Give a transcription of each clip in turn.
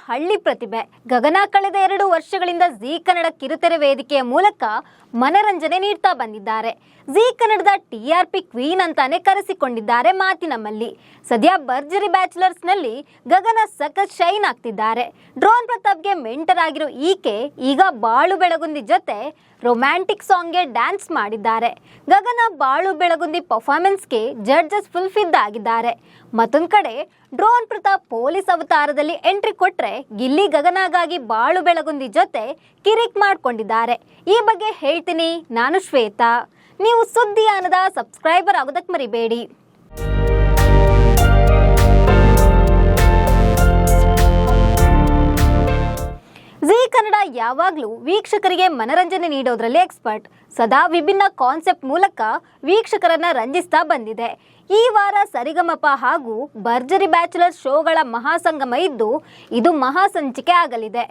ಹಳ್ಳಿ ಪ್ರತಿಭೆ ಗಗನ ಕಳೆದ 2 ವರ್ಷಗಳಿಂದ ಜೀ ಕನ್ನಡ ಕಿರುತೆರೆ ವೇದಿಕೆಯ ಮೂಲಕ ಮನರಂಜನೆ ನೀಡ್ತಾ ಬಂದಿದ್ದಾರೆ. ಜೀ ಕನ್ನಡದ TRP ಕ್ವೀನ್ ಅಂತಾನೆ ಕರೆಸಿಕೊಂಡಿದ್ದಾರೆ ಮಾತಿನ ಮಲ್ಲಿ. ಸದ್ಯ ಭರ್ಜರಿ ಬ್ಯಾಚುಲರ್ಸ್ ನಲ್ಲಿ ಗಗನ ಸಖತ್ ಶೈನ್ ಆಗ್ತಿದ್ದಾರೆ. ಡ್ರೋನ್ ಪ್ರತಾಪ್ಗೆ ಮೆಂಟರ್ ಆಗಿರೋ ಈಕೆ ಈಗ ಬಾಳು ಬೆಳಗುಂದಿ ಜೊತೆ ರೊಮ್ಯಾಂಟಿಕ್ ಸಾಂಗ್ಗೆ ಡ್ಯಾನ್ಸ್ ಮಾಡಿದ್ದಾರೆ. ಗಗನ ಬಾಳು ಬೆಳಗುಂದಿ ಪರ್ಫಾರ್ಮೆನ್ಸ್ಗೆ ಜಡ್ಜಸ್ ಫುಲ್ ಫಿದಾ ಆಗಿದ್ದಾರೆ. ಮತ್ತೊಂದು ಕಡೆ ಡ್ರೋನ್ ಪ್ರತಾಪ್ ಪೊಲೀಸ್ ಅವತಾರದಲ್ಲಿ ಎಂಟ್ರಿ ಕೊಟ್ರೆ ಗಿಲ್ಲಿ ಗಗನಗಾಗಿ ಬಾಳು ಬೆಳಗುಂದಿ ಜೊತೆ ಕಿರಿಕ್ ಮಾಡ್ಕೊಂಡಿದ್ದಾರೆ. ಈ ಬಗ್ಗೆ ಹೇಳ್ತೀನಿ ನಾನು ಶ್ವೇತಾ. ನೀವು ಸುದ್ದಿಯಾನದ ಸಬ್ಸ್ಕ್ರೈಬರ್ ಆಗೋದಕ್ಕೆ ಮರಿಬೇಡಿ. ಜೀ ಕನ್ನಡ ಯಾವಾಗಲೂ ವೀಕ್ಷಕರಿಗೆ ಮನರಂಜನೆ ನೀಡೋದ್ರಲ್ಲಿ ಎಕ್ಸ್ಪರ್ಟ್. ಸದಾ ವಿಭಿನ್ನ ಕಾನ್ಸೆಪ್ಟ್ ಮೂಲಕ ವೀಕ್ಷಕರನ್ನ ರಂಜಿಸ್ತಾ ಬಂದಿದೆ. ಈ ವಾರ ಸರಿಗಮಪ ಹಾಗೂ ಭರ್ಜರಿ ಬ್ಯಾಚುಲರ್ಸ್ ಶೋಗಳ ಮಹಾಸಂಗಮ ಇದ್ದು ಇದು ಮಹಾಸಂಚಿಕೆ ಆಗಲಿದೆ.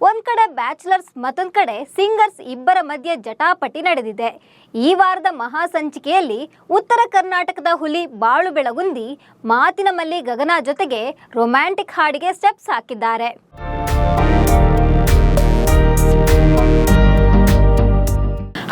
ಒಂದ್ ಕಡೆ ಬ್ಯಾಚುಲರ್ಸ್, ಮತ್ತೊಂದ್ ಕಡೆ ಸಿಂಗರ್ಸ್ ಇಬ್ಬರ ಮಧ್ಯೆ ಜಟಾಪಟಿ ನಡೆದಿದೆ. ಈ ವಾರದ ಮಹಾಸಂಚಿಕೆಯಲ್ಲಿ ಉತ್ತರ ಕರ್ನಾಟಕದ ಹುಲಿ ಬಾಳು ಬೆಳಗುಂದಿ ಮಾತಿನ ಮಲ್ಲಿ ಗಗನ ಜೊತೆಗೆ ರೊಮ್ಯಾಂಟಿಕ್ ಹಾಡಿಗೆ ಸ್ಟೆಪ್ಸ್ ಹಾಕಿದ್ದಾರೆ.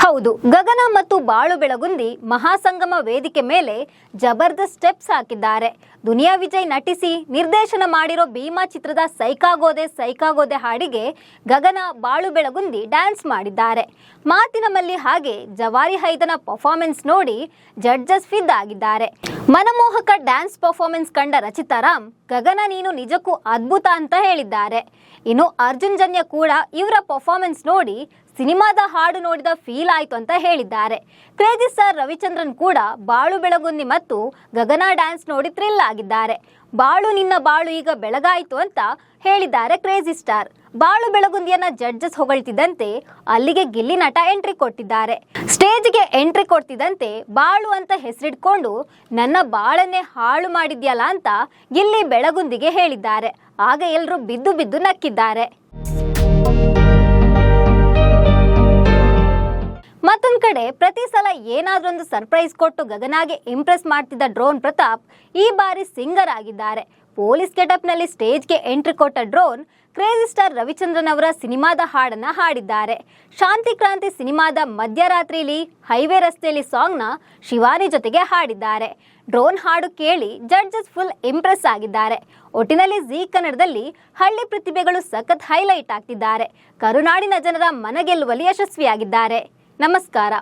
ಹೌದು, ಗಗನ ಮತ್ತು ಬಾಳು ಬೆಳಗುಂದಿ ಮಹಾಸಂಗಮ ವೇದಿಕೆ ಮೇಲೆ ಜಬರ್ದಸ್ತ್ ಸ್ಟೆಪ್ಸ್ ಹಾಕಿದ್ದಾರೆ. ದುನಿಯಾ ವಿಜಯ್ ನಟಿಸಿ ನಿರ್ದೇಶನ ಮಾಡಿರೋ ಭೀಮಾ ಚಿತ್ರದ ಸೈಕಾಗೋದೆ ಹಾಡಿಗೆ ಗಗನ ಬಾಳು ಬೆಳಗುಂದಿ ಡ್ಯಾನ್ಸ್ ಮಾಡಿದ್ದಾರೆ. ಮಾತಿನ ಮಲ್ಲಿ ಹಾಗೆ ಜವಾರಿ ಹೈದನ ಪರ್ಫಾರ್ಮೆನ್ಸ್ ನೋಡಿ ಜಡ್ಜಸ್ ಫಿದಾ ಆಗಿದ್ದಾರೆ. ಮನಮೋಹಕ ಡ್ಯಾನ್ಸ್ ಪರ್ಫಾರ್ಮೆನ್ಸ್ ಕಂಡ ರಚಿತಾ ರಾಮ್, ಗಗನ ನೀನು ನಿಜಕ್ಕೂ ಅದ್ಭುತ ಅಂತ ಹೇಳಿದ್ದಾರೆ. ಇನ್ನು ಅರ್ಜುನ್ ಜನ್ಯ ಕೂಡ ಇವರ ಪರ್ಫಾರ್ಮೆನ್ಸ್ ನೋಡಿ ಸಿನಿಮಾದ ಹಾಡು ನೋಡಿದ ಫೀಲ್ ಆಯ್ತು ಅಂತ ಹೇಳಿದ್ದಾರೆ. ಕ್ರೇಜಿ ಸ್ಟಾರ್ ರವಿಚಂದ್ರನ್ ಕೂಡ ಬಾಳು ಬೆಳಗುಂದಿ ಮತ್ತು ಗಗನ ಡ್ಯಾನ್ಸ್ ನೋಡಿ ಥ್ರಿಲ್ ಆಗಿದ್ದಾರೆ. ಬಾಳು ನಿನ್ನ ಬಾಳು ಈಗ ಬೆಳಗಾಯಿತು ಅಂತ ಹೇಳಿದ್ದಾರೆ ಕ್ರೇಜಿ ಸ್ಟಾರ್. ಬಾಳು ಬೆಳಗುಂದಿಯನ್ನ ಜಡ್ಜಸ್ ಹೊಗಳ್ತಿದ್ದಂತೆ ಅಲ್ಲಿಗೆ ಗಿಲ್ಲಿ ನಟ ಎಂಟ್ರಿ ಕೊಟ್ಟಿದ್ದಾರೆ. ಸ್ಟೇಜ್ಗೆ ಎಂಟ್ರಿ ಕೊಡ್ತಿದ್ದಂತೆ ಬಾಳು ಅಂತ ಹೆಸರಿಟ್ಕೊಂಡು ನನ್ನ ಬಾಳನ್ನೇ ಹಾಳು ಮಾಡಿದ್ಯಲ್ಲ ಅಂತ ಗಿಲ್ಲಿ ಬೆಳಗುಂದಿಗೆ ಹೇಳಿದ್ದಾರೆ. ಆಗ ಎಲ್ಲರೂ ಬಿದ್ದು ನಕ್ಕಿದ್ದಾರೆ. ಮತ್ತೊಂದ್ ಕಡೆ ಪ್ರತಿ ಸಲ ಏನಾದ್ರೊಂದು ಸರ್ಪ್ರೈಸ್ ಕೊಟ್ಟು ಗಗನಾಗೆ ಇಂಪ್ರೆಸ್ ಮಾಡ್ತಿದ್ದ ಡ್ರೋನ್ ಪ್ರತಾಪ್ ಈ ಬಾರಿ ಸಿಂಗರ್ ಆಗಿದ್ದಾರೆ. ಪೊಲೀಸ್ ಗೆಟಪ್ ನಲ್ಲಿ ಸ್ಟೇಜ್ಗೆ ಎಂಟ್ರಿ ಕೊಟ್ಟ ಡ್ರೋನ್ ಕ್ರೇಜಿ ಸ್ಟಾರ್ ರವಿಚಂದ್ರನ್ ಅವರ ಸಿನಿಮಾದ ಹಾಡನ್ನ ಹಾಡಿದ್ದಾರೆ. ಶಾಂತಿ ಕ್ರಾಂತಿ ಸಿನಿಮಾದ ಮಧ್ಯರಾತ್ರಿಲಿ ಹೈವೇ ರಸ್ತೆಯಲ್ಲಿ ಸಾಂಗ್ನ ಶಿವಾನಿ ಜೊತೆಗೆ ಹಾಡಿದ್ದಾರೆ. ಡ್ರೋನ್ ಹಾಡು ಕೇಳಿ ಜಡ್ಜಸ್ ಫುಲ್ ಇಂಪ್ರೆಸ್ ಆಗಿದ್ದಾರೆ. ಒಟ್ಟಿನಲ್ಲಿ ಜೀ ಕನ್ನಡದಲ್ಲಿ ಹಳ್ಳಿ ಪ್ರತಿಭೆಗಳು ಸಖತ್ ಹೈಲೈಟ್ ಆಗ್ತಿದ್ದಾರೆ. ಕರುನಾಡಿನ ಜನರ ಮನಗೆಲ್ಲುವಲ್ಲಿ ಯಶಸ್ವಿಯಾಗಿದ್ದಾರೆ. ನಮಸ್ಕಾರ.